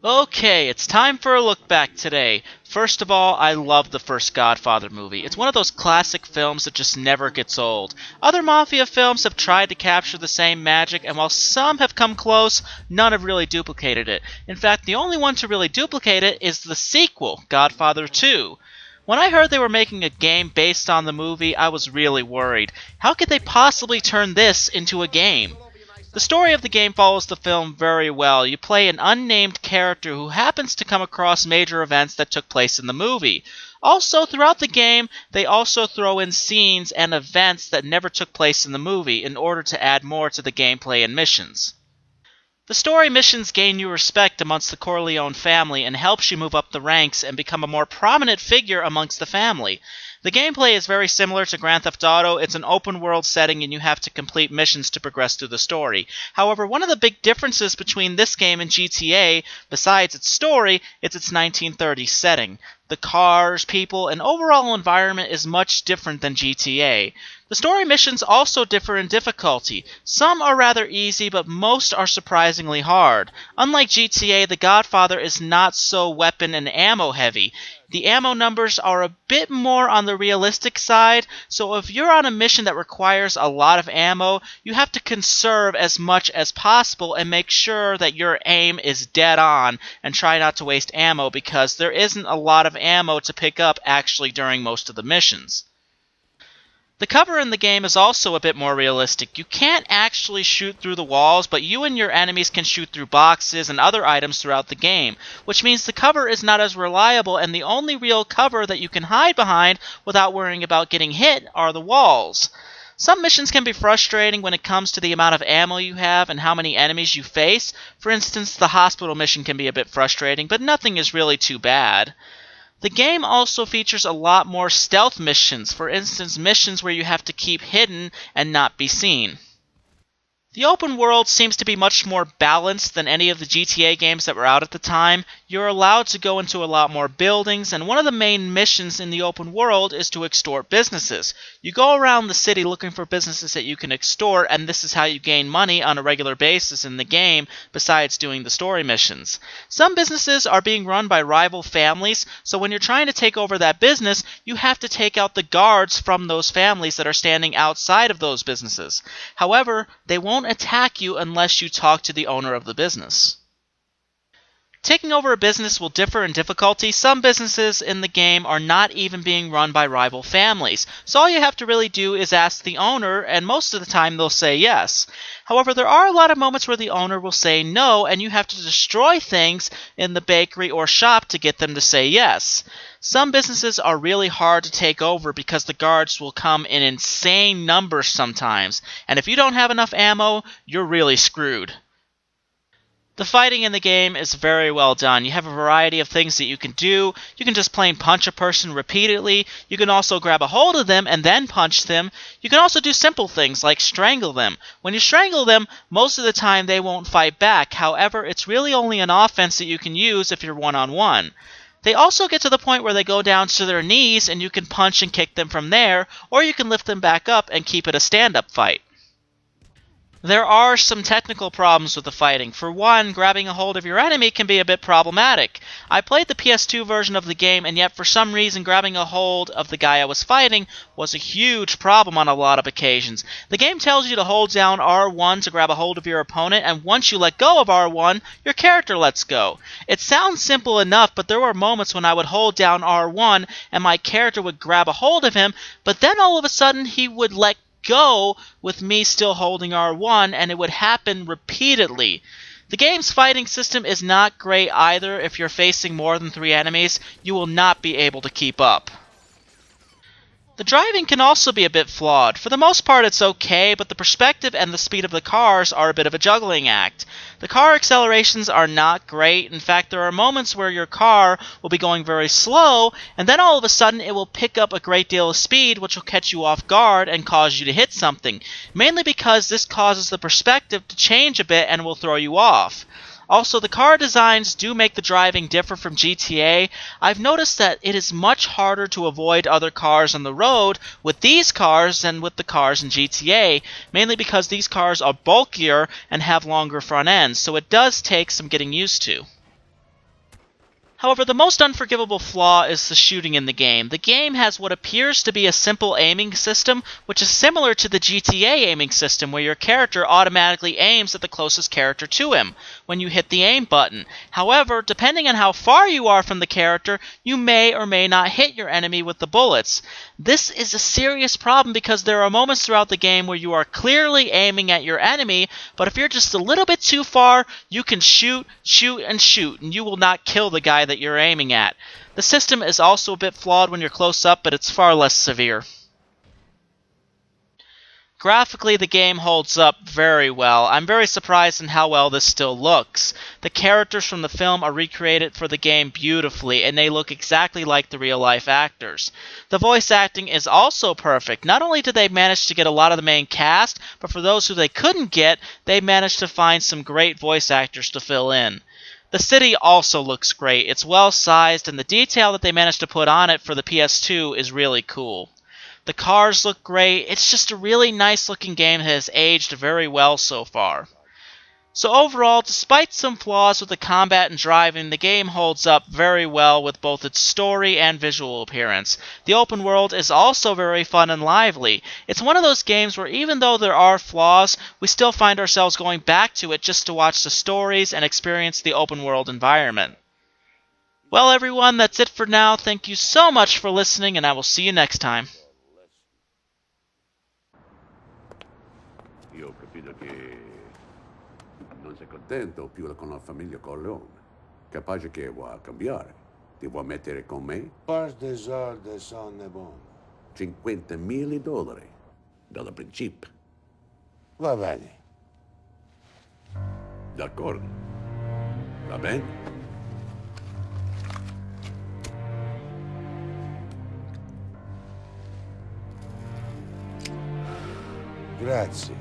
Okay, it's time for a look back today. First of all, I love the first Godfather movie. It's one of those classic films that just never gets old. Other Mafia films have tried to capture the same magic, and while some have come close, none have really duplicated it. In fact, the only one to really duplicate it is the sequel, Godfather 2. When I heard they were making a game based on the movie, I was really worried. How could they possibly turn this into a game? The story of the game follows the film very well. You play an unnamed character who happens to come across major events that took place in the movie. Also, throughout the game, they also throw in scenes and events that never took place in the movie in order to add more to the gameplay and missions. The story missions gain you respect amongst the Corleone family and helps you move up the ranks and become a more prominent figure amongst the family. The gameplay is very similar to Grand Theft Auto. It's an open world setting and you have to complete missions to progress through the story. However, one of the big differences between this game and GTA, besides its story, is its 1930s setting. The cars, people, and overall environment is much different than GTA. The story missions also differ in difficulty. Some are rather easy, but most are surprisingly hard. Unlike GTA, The Godfather is not so weapon and ammo heavy. The ammo numbers are a bit more on the realistic side, so if you're on a mission that requires a lot of ammo, you have to conserve as much as possible and make sure that your aim is dead on and try not to waste ammo because there isn't a lot of ammo to pick up actually during most of the missions. The cover in the game is also a bit more realistic. You can't actually shoot through the walls, but you and your enemies can shoot through boxes and other items throughout the game, which means the cover is not as reliable, and the only real cover that you can hide behind without worrying about getting hit are the walls. Some missions can be frustrating when it comes to the amount of ammo you have and how many enemies you face. For instance, the hospital mission can be a bit frustrating, but nothing is really too bad. The game also features a lot more stealth missions, for instance missions where you have to keep hidden and not be seen. The open world seems to be much more balanced than any of the GTA games that were out at the time. You're allowed to go into a lot more buildings, and one of the main missions in the open world is to extort businesses. You go around the city looking for businesses that you can extort, and this is how you gain money on a regular basis in the game, besides doing the story missions. Some businesses are being run by rival families, so when you're trying to take over that business, you have to take out the guards from those families that are standing outside of those businesses. However, they won't attack you unless you talk to the owner of the business. Taking over a business will differ in difficulty. Some businesses in the game are not even being run by rival families, so all you have to really do is ask the owner, and most of the time they'll say yes. However, there are a lot of moments where the owner will say no, and you have to destroy things in the bakery or shop to get them to say yes. Some businesses are really hard to take over because the guards will come in insane numbers sometimes, and if you don't have enough ammo, you're really screwed. The fighting in the game is very well done. You have a variety of things that you can do. You can just plain punch a person repeatedly. You can also grab a hold of them and then punch them. You can also do simple things like strangle them. When you strangle them, most of the time they won't fight back. However, it's really only an offense that you can use if you're one-on-one. They also get to the point where they go down to their knees and you can punch and kick them from there, or you can lift them back up and keep it a stand-up fight. There are some technical problems with the fighting. For one, grabbing a hold of your enemy can be a bit problematic. I played the PS2 version of the game, and yet for some reason grabbing a hold of the guy I was fighting was a huge problem on a lot of occasions. The game tells you to hold down R1 to grab a hold of your opponent, and once you let go of R1, your character lets go. It sounds simple enough, but there were moments when I would hold down R1 and my character would grab a hold of him, but then all of a sudden he would let go with me still holding R1, and it would happen repeatedly. The game's fighting system is not great either. If you're facing more than 3 enemies, you will not be able to keep up. The driving can also be a bit flawed. For the most part it's okay, but the perspective and the speed of the cars are a bit of a juggling act. The car accelerations are not great. In fact, there are moments where your car will be going very slow, and then all of a sudden it will pick up a great deal of speed, which will catch you off guard and cause you to hit something, mainly because this causes the perspective to change a bit and will throw you off. Also, the car designs do make the driving differ from GTA. I've noticed that it is much harder to avoid other cars on the road with these cars than with the cars in GTA, mainly because these cars are bulkier and have longer front ends, so it does take some getting used to. However, the most unforgivable flaw is the shooting in the game. The game has what appears to be a simple aiming system, which is similar to the GTA aiming system where your character automatically aims at the closest character to him when you hit the aim button. However, depending on how far you are from the character, you may or may not hit your enemy with the bullets. This is a serious problem because there are moments throughout the game where you are clearly aiming at your enemy, but if you're just a little bit too far, you can shoot, and you will not kill the guy that you're aiming at. The system is also a bit flawed when you're close up, but it's far less severe. Graphically, the game holds up very well. I'm very surprised in how well this still looks. The characters from the film are recreated for the game beautifully, and they look exactly like the real-life actors. The voice acting is also perfect. Not only did they manage to get a lot of the main cast, but for those who they couldn't get, they managed to find some great voice actors to fill in. The city also looks great. It's well-sized, and the detail that they managed to put on it for the PS2 is really cool. The cars look great. It's just a really nice-looking game that has aged very well so far. So overall, despite some flaws with the combat and driving, the game holds up very well with both its story and visual appearance. The open world is also very fun and lively. It's one of those games where even though there are flaws, we still find ourselves going back to it just to watch the stories and experience the open world environment. Well everyone, that's it for now. Thank you so much for listening, and I will see you next time. Io ho capito che non sei contento più con la famiglia Corleone. Capace che vuoi cambiare. Ti vuoi mettere con me? Pas des heures de son est bon. $50.000 dalla principe. Va bene. D'accordo. Va bene? Grazie.